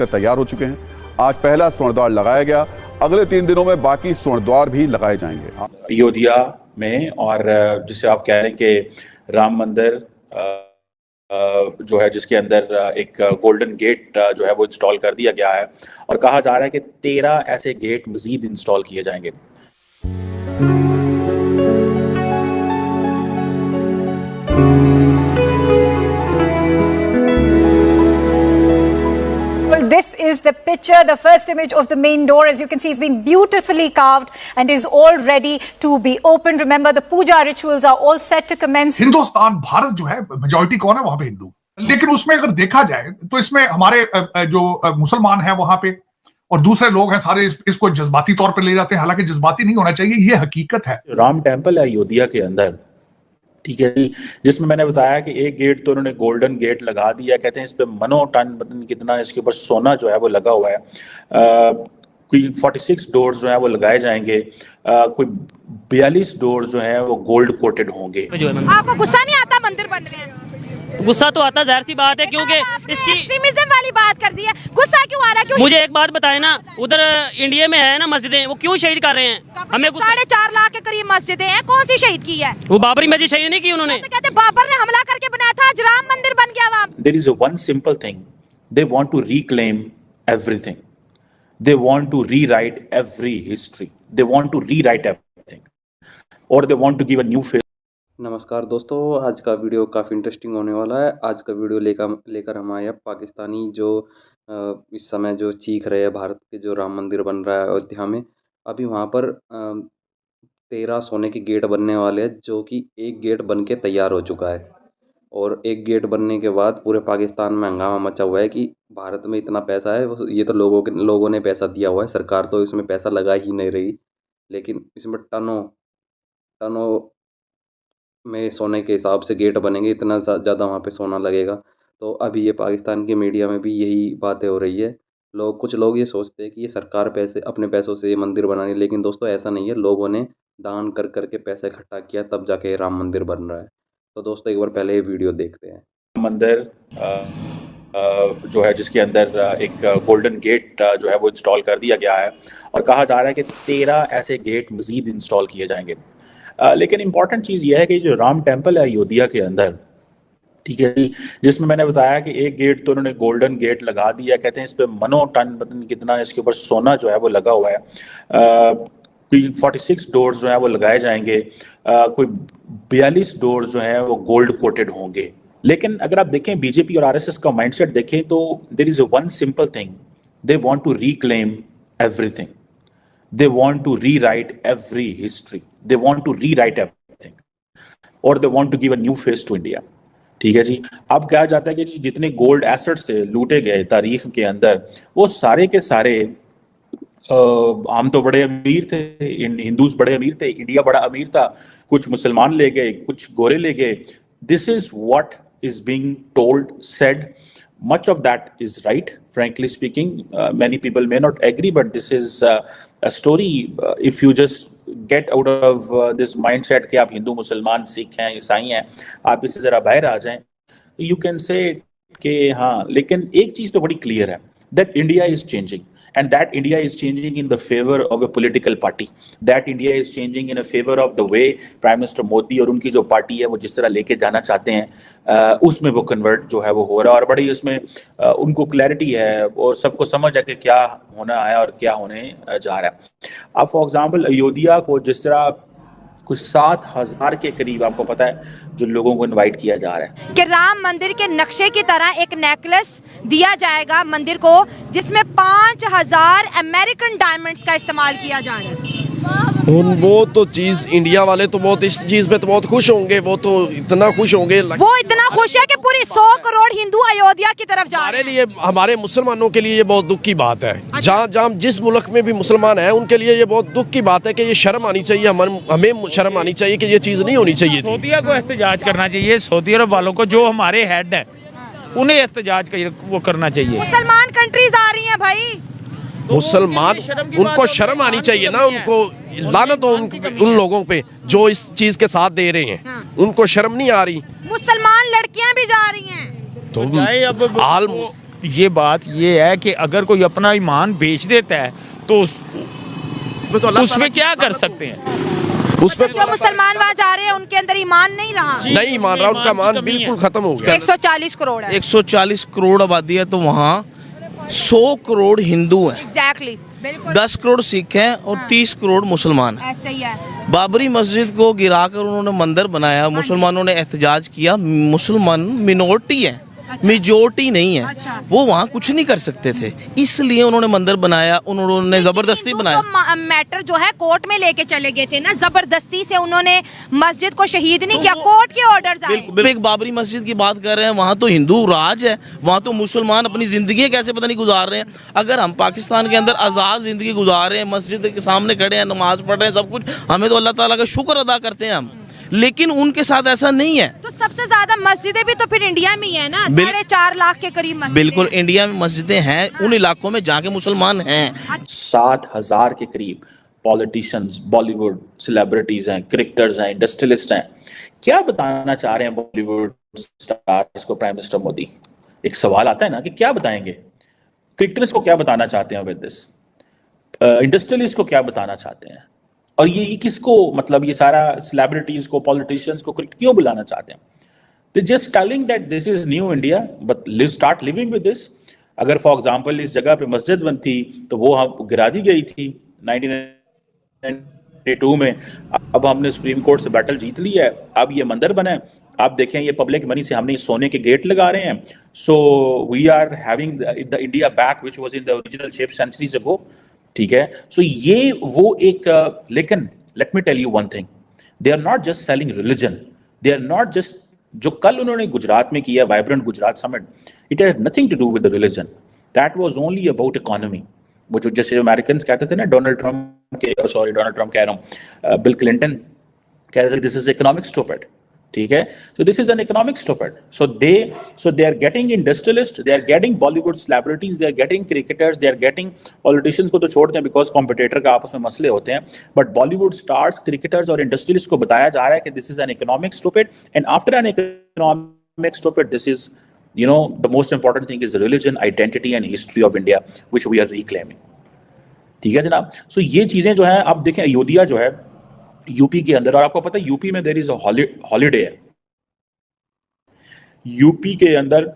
तैयार हो चुके हैं। आज पहला स्वर्ण द्वार लगाया गया, अगले 3 दिनों में बाकी स्वर्ण द्वार भी लगाए जाएंगे अयोध्या में। और जिसे आप कह रहे हैं कि राम मंदिर जो है जिसके अंदर एक गोल्डन गेट जो है वो इंस्टॉल कर दिया गया है और कहा जा रहा है कि 13 ऐसे गेट मजीद इंस्टॉल किए जाएंगे। This is the picture, the first image of the main door. As you can see, it's been beautifully carved and is all ready to be opened. Remember, the puja rituals are all set to commence. Hindustan Bharat जो है majority कौन है वहां पे हिंदू, लेकिन उसमें अगर देखा जाए तो इसमें हमारे जो मुसलमान हैं वहां पे और दूसरे लोग हैं सारे इसको जज्बाती तौर पर ले जाते हैं, हालांकि जज्बाती नहीं होना चाहिए, ये हकीकत है। राम टेम्पल है अयोध्या के अंदर, ठीक है जी, जिसमें मैंने बताया कि एक गेट तो उन्होंने गोल्डन गेट लगा दिया, कहते हैं इस पे मनो टन पता नहीं कितना इसके ऊपर सोना जो है वो लगा हुआ है। कोई 46 डोर्स जो है वो लगाए जाएंगे, कोई 42 डोर्स जो है वो गोल्ड कोटेड होंगे। आपको गुस्सा नहीं आता मंदिर बन रहे हैं? गुस्सा तो आता, जाहिर सी बात है, क्योंकि इसकी एक्सट्रीमिज्म वाली बात कर दी है। गुस्सा क्यों आ रहा है? क्यों? मुझे एक बात बताए ना, उधर इंडिया में है ना मस्जिदें, वो क्यों शहीद कर रहे हैं? हमें 4.5 लाख के करीब मस्जिदें हैं, कौन सी शहीद की है? वो बाबरी मस्जिद शहीद नहीं की उन्होंने। तो कहते बाबर ने हमला करके बनाया था, आज राम मंदिर बन गया वहाँ। There is a one simple thing, they want to reclaim everything, they want to rewrite every history, they want to rewrite everything, or they want to give a new face. नमस्कार दोस्तों, आज का वीडियो काफ़ी interesting होने वाला है। आज का वीडियो लेकर हम आए हैं पाकिस्तानी जो इस समय जो चीख रहे हैं भारत के जो राम मंदिर बन रहा है अयोध्या में। अभी वहाँ पर 13 सोने के गेट बनने वाले हैं, जो कि एक गेट बन के तैयार हो चुका है और एक गेट बनने के बाद पूरे पाकिस्तान में हंगामा मचा हुआ है कि भारत में इतना पैसा है। ये तो लोगों ने पैसा दिया हुआ है, सरकार तो इसमें पैसा लगा ही नहीं रही, लेकिन इसमें टनों में सोने के हिसाब से गेट बनेंगे, इतना ज़्यादा वहाँ पे सोना लगेगा। तो अभी ये पाकिस्तान के मीडिया में भी यही बातें हो रही है। कुछ लोग ये सोचते हैं कि ये सरकार अपने पैसों से ये मंदिर बना रही है, लेकिन दोस्तों ऐसा नहीं है। लोगों ने दान कर के पैसा इकट्ठा किया, तब जाके राम मंदिर बन रहा है। तो दोस्तों एक बार पहले ये वीडियो देखते हैं। मंदिर जो है जिसके अंदर एक गोल्डन गेट जो है वो इंस्टॉल कर दिया गया है और कहा जा रहा है कि 13 ऐसे गेट मजीद इंस्टॉल किए जाएंगे। लेकिन इम्पॉर्टेंट चीज़ यह है कि जो राम टेम्पल है अयोध्या के अंदर, ठीक है जी, जिसमें मैंने बताया कि एक गेट तो उन्होंने गोल्डन गेट लगा दिया, कहते हैं इस पे मनो टन पता नहीं कितना इसके ऊपर सोना जो है वो लगा हुआ है। कोई 46 डोर्स जो है वो लगाए जाएंगे, कोई 42 डोर्स जो है वो गोल्ड कोटेड होंगे। लेकिन अगर आप देखें बीजेपी और आरएसएस का माइंडसेट देखें तो there is a one simple thing, they want to reclaim everything, they want to rewrite every history, they want to rewrite everything, or they want to give a new face to India। ठीक है जी। अब कहा जाता है कि जितने gold assets थे लूटे गए तारीख के अंदर, वो सारे के सारे हम तो बड़े अमीर थे, हिंदूज बड़े अमीर थे, इंडिया बड़ा अमीर था, कुछ मुसलमान ले गए, कुछ गोरे ले गए। This is what is being told, said. Much of that is right, frankly speaking. Many people may not agree, but this is a story. If you just get out of this mindset कि आप हिंदू, मुसलमान, सिख हैं, ईसाई हैं, आप इससे ज़रा बाहर आ जाएं, you can say कि हाँ। लेकिन एक चीज़ तो बड़ी क्लियर है, that India is changing, and that India is changing in the favor of a political party, that India is changing in a favor of the way Prime Minister Modi और उनकी जो पार्टी है वो जिस तरह लेके जाना चाहते हैं, उसमें वो कन्वर्ट जो है वो हो रहा है। और बड़ी उसमें उनको क्लैरिटी है और सबको समझ है कि क्या होना है और क्या होने जा रहा है। अब फॉर एग्जाम्पल अयोध्या को जिस तरह कुछ 7,000 के करीब आपको पता है जो लोगों को इनवाइट किया जा रहा है कि राम मंदिर के नक्शे की तरह एक नेकलेस दिया जाएगा मंदिर को, जिसमें 5,000 अमेरिकन डायमंड्स का इस्तेमाल किया जा रहा है। वो तो चीज़ इंडिया वाले तो बहुत इस चीज़ पे तो बहुत खुश होंगे, वो तो इतना खुश होंगे, वो इतना खुश है कि पूरी 100 करोड़ हिंदू अयोध्या की तरफ जा रहे हैं। हमारे लिए, हमारे मुसलमानों के लिए ये बहुत दुख की बात है। जहाँ जिस मुल्क में भी मुसलमान है उनके लिए ये बहुत दुख की बात है कि ये शर्म आनी चाहिए, हमें शर्म आनी चाहिए कि ये चीज़ नहीं होनी चाहिए। सऊदीया को एहतजाज करना चाहिए, सऊदी अरब वालों को, जो हमारे हेड है उन्हें एहतजाज वो करना चाहिए। मुसलमान कंट्रीज आ रही हैं भाई, मुसलमान, उनको शर्म आनी चाहिए ना, उनको लानत हो उन लोगों पे जो इस चीज के साथ दे रहे हैं। उनको शर्म नहीं आ रही। मुसलमान लड़कियां भी जा रही हैं। तो ये बात ये है कि अगर कोई अपना ईमान बेच देता है तो उसमें क्या कर सकते हैं? उसमें जो मुसलमान वहाँ जा रहे हैं उनके अंदर ईमान नहीं रहा, नहीं मान रहा, उनका मान बिल्कुल खत्म हो गया। 140 करोड़ है 140 करोड़ आबादी है, तो वहाँ 100 करोड़ हिंदू हैं, एग्जैक्टली, बिल्कुल 10 करोड़ सिख हैं और 30 करोड़ मुसलमान हैं। ऐसे ही है। बाबरी मस्जिद को गिराकर उन्होंने मंदिर बनाया, मुसलमानों ने एहतजाज किया। मुसलमान मिनोरिटी है, मेजोरिटी नहीं है, वो वहाँ कुछ नहीं कर सकते थे, इसलिए उन्होंने मंदिर बनाया, उन्होंने जबरदस्ती बनाया। तो मैटर जो है कोर्ट में लेके चले गए थे ना, जबरदस्ती से उन्होंने मस्जिद को शहीद नहीं किया, कोर्ट के ऑर्डर्स आए। बिल्कुल, एक बाबरी मस्जिद की बात कर रहे हैं, वहाँ तो हिंदू राज है, वहाँ तो मुसलमान अपनी जिंदगी कैसे पता नहीं गुजार रहे हैं। अगर हम पाकिस्तान के अंदर आज़ाद जिंदगी गुजार रहे हैं, मस्जिद के सामने खड़े हैं, नमाज पढ़ रहे हैं, सब कुछ, हमें तो अल्लाह ताला का शुक्र अदा करते हैं हम, लेकिन उनके साथ ऐसा नहीं है। तो सबसे ज्यादा मस्जिदें भी तो फिर इंडिया में ही है ना, 4.5 लाख के करीब मस्जिदें। बिल्कुल, इंडिया में मस्जिदें हैं उन इलाकों में जहाँ के मुसलमान हैं। 7,000 के करीब पॉलिटिशियंस, बॉलीवुड सेलिब्रिटीज हैं, क्रिकेटर्स हैं, इंडस्ट्रियलिस्ट हैं। क्या बताना चाह रहे हैं बॉलीवुड स्टार्स को प्राइम मिनिस्टर मोदी? एक सवाल आता है ना कि क्या बताएंगे? क्रिकेटर्स को क्या बताना चाहते हैं विद दिस? इंडस्ट्रियलिस्ट को क्या बताना चाहते हैं? और ये किसको, मतलब ये सारा सेलिब्रिटीज को, पॉलिटिशियंस को क्यों बुलाना चाहते हैं? They just telling that this is new India, but start living with this. अगर फॉर एग्जांपल इस जगह पे मस्जिद बनती तो वो हम गिरा दी गई थी 1992 में, अब हमने सुप्रीम कोर्ट से बैटल जीत ली है, अब ये मंदिर बना है। आप देखें ये पब्लिक मनी से हमने सोने के गेट लगा रहे हैं। So we are having the India back which was in the original shape centuries ago. ठीक है, सो ये वो एक लेकिन let me tell you one thing, they are not just selling religion, they are not just, जो कल उन्होंने गुजरात में किया vibrant Gujarat summit, it has nothing to do with the religion, that was only about economy. वो जो जैसे American कहते थे ना, डोनाल्ड ट्रम्प कह रहा हूँ, बिल क्लिंटन कहते थे दिस इज इकोनॉमिक स्टूपिड। ठीक है, so this is an economic stupid. So they are getting industrialists, they are getting Bollywood celebrities, they are getting cricketers, they are getting politicians को तो छोड़ते हैं because competitor का आपस में मसले होते हैं, but Bollywood stars, cricketers और industrialists को बताया जा रहा है कि this is an economic stupid, and after an economic stupid, this is, you know, the most important thing is the religion, identity and history of India which we are reclaiming. ठीक है जनाब, so ये चीजें जो है आप देखें, अयोध्या जो है यूपी के अंदर, और आपको पता है यूपी में देयर इज अ हॉलीडे है, यूपी के अंदर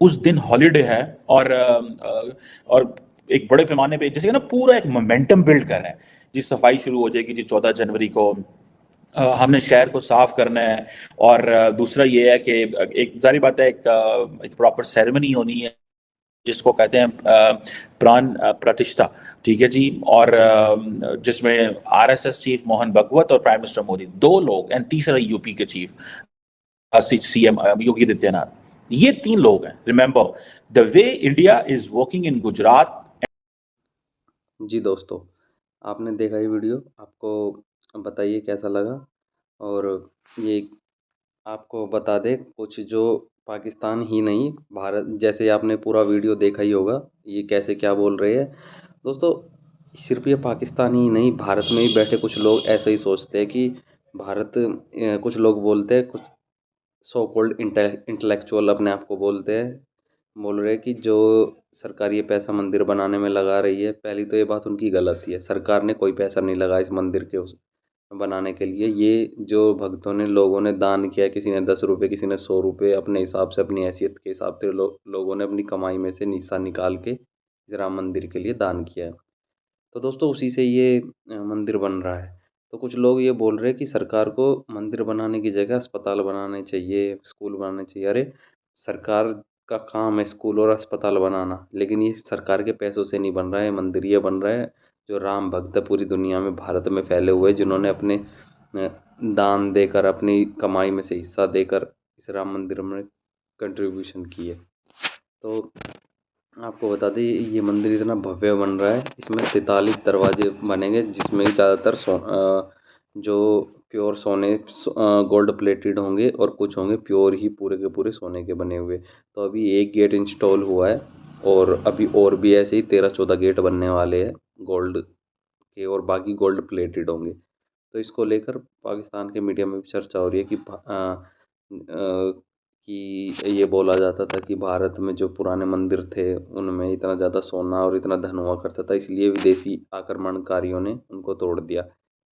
उस दिन हॉलीडे है, और एक बड़े पैमाने पे जैसे ना पूरा एक मोमेंटम बिल्ड कर रहे हैं जी। सफाई शुरू हो जाएगी जी 14 जनवरी को, हमने शहर को साफ करना है, और दूसरा ये है कि एक जारी बात है, एक प्रॉपर सेरेमनी होनी है जिसको कहते हैं प्राण प्रतिष्ठा। ठीक है जी, और जिसमें आरएसएस चीफ मोहन भगवत और प्राइम मिनिस्टर मोदी, 2 लोग, एंड तीसरा यूपी के चीफ सीएम योगी आदित्यनाथ, ये 3 लोग हैं। Remember the way India is working in Gujarat. जी दोस्तों, आपने देखा ये वीडियो, आपको बताइए कैसा लगा, और ये आपको बता दें कुछ जो पाकिस्तान ही नहीं, भारत, जैसे आपने पूरा वीडियो देखा ही होगा ये कैसे क्या बोल रहे हैं दोस्तों। सिर्फ ये पाकिस्तान ही नहीं, भारत में ही बैठे कुछ लोग ऐसे ही सोचते हैं कि भारत, कुछ लोग बोलते हैं, कुछ सो कॉल्ड इंटेलेक्चुअल अपने आप को बोल रहे हैं कि जो सरकार ये पैसा मंदिर बनाने में लगा रही है, पहली तो ये बात उनकी गलती है। सरकार ने कोई पैसा नहीं लगाया इस मंदिर के बनाने के लिए। ये जो भक्तों ने, लोगों ने दान किया, किसी ने 10 रुपये, किसी ने 100 रुपये, अपने हिसाब से, अपनी हैसियत के हिसाब से लोगों ने अपनी कमाई में से हिस्सा निकाल के इस राम मंदिर के लिए दान किया है। तो दोस्तों उसी से ये मंदिर बन रहा है। तो कुछ लोग ये बोल रहे हैं कि सरकार को मंदिर बनाने की जगह अस्पताल बनाने चाहिए, स्कूल बनाने चाहिए। अरे सरकार का काम है स्कूल और अस्पताल बनाना, लेकिन ये सरकार के पैसों से नहीं बन रहा है मंदिर। ये बन रहा है जो राम भक्त पूरी दुनिया में, भारत में फैले हुए, जिन्होंने अपने दान देकर, अपनी कमाई में से हिस्सा देकर इस राम मंदिर में कंट्रीब्यूशन की है। तो आपको बता दें ये मंदिर इतना भव्य बन रहा है, इसमें 43 दरवाजे बनेंगे, जिसमें ज़्यादातर जो प्योर सोने, गोल्ड प्लेटेड होंगे, और कुछ होंगे प्योर ही पूरे के पूरे सोने के बने हुए। तो अभी एक गेट इंस्टॉल हुआ है, और अभी और भी ऐसे ही 13-14 गेट बनने वाले हैं गोल्ड के, और बाकी गोल्ड प्लेटेड होंगे। तो इसको लेकर पाकिस्तान के मीडिया में भी चर्चा हो रही है कि ये बोला जाता था कि भारत में जो पुराने मंदिर थे उनमें इतना ज़्यादा सोना और इतना धन हुआ करता था, इसलिए विदेशी आक्रमणकारियों ने उनको तोड़ दिया।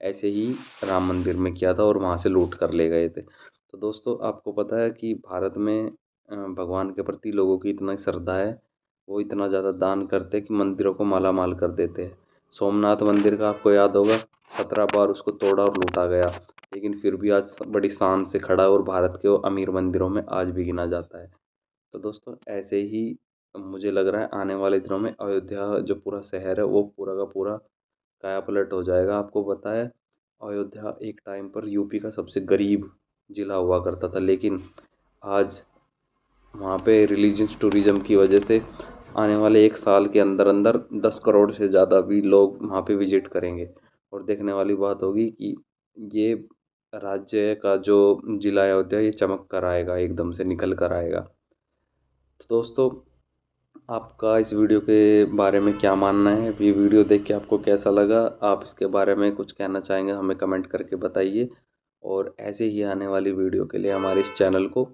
ऐसे ही राम मंदिर में किया था और वहाँ से लूट कर ले गए थे। तो दोस्तों, आपको पता है कि भारत में भगवान के प्रति लोगों की इतना श्रद्धा है, वो इतना ज़्यादा दान करते हैं कि मंदिरों को माला माल कर देते हैं। सोमनाथ मंदिर का आपको याद होगा, 17 बार उसको तोड़ा और लूटा गया, लेकिन फिर भी आज बड़ी शान से खड़ा है और भारत के वो अमीर मंदिरों में आज भी गिना जाता है। तो दोस्तों, ऐसे ही मुझे लग रहा है आने वाले दिनों में अयोध्या जो पूरा शहर है वो पूरा का पूरा कायापलट हो जाएगा। आपको पता है, अयोध्या एक टाइम पर यूपी का सबसे गरीब ज़िला हुआ करता था, लेकिन आज वहाँ पे रिलीजियस टूरिज़्म की वजह से आने वाले 1 साल के अंदर अंदर 10 करोड़ से ज़्यादा भी लोग वहाँ पे विजिट करेंगे। और देखने वाली बात होगी कि ये राज्य का जो ज़िला अयोध्या ये चमक कर आएगा, एकदम से निकल कर आएगा। तो दोस्तों, आपका इस वीडियो के बारे में क्या मानना है? ये वीडियो देख के आपको कैसा लगा? आप इसके बारे में कुछ कहना चाहेंगे हमें कमेंट करके बताइए, और ऐसे ही आने वाली वीडियो के लिए हमारे इस चैनल को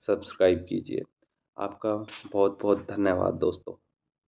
सब्सक्राइब कीजिए। आपका बहुत बहुत धन्यवाद दोस्तों।